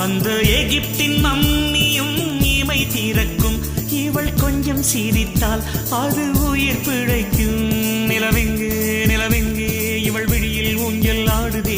அந்த எகிப்தின் மம்மியும் இமை திறக்கும். இவள் கொஞ்சம் சிரித்தால் அது உயிர் பிழைக்கும். நிலவெங்கு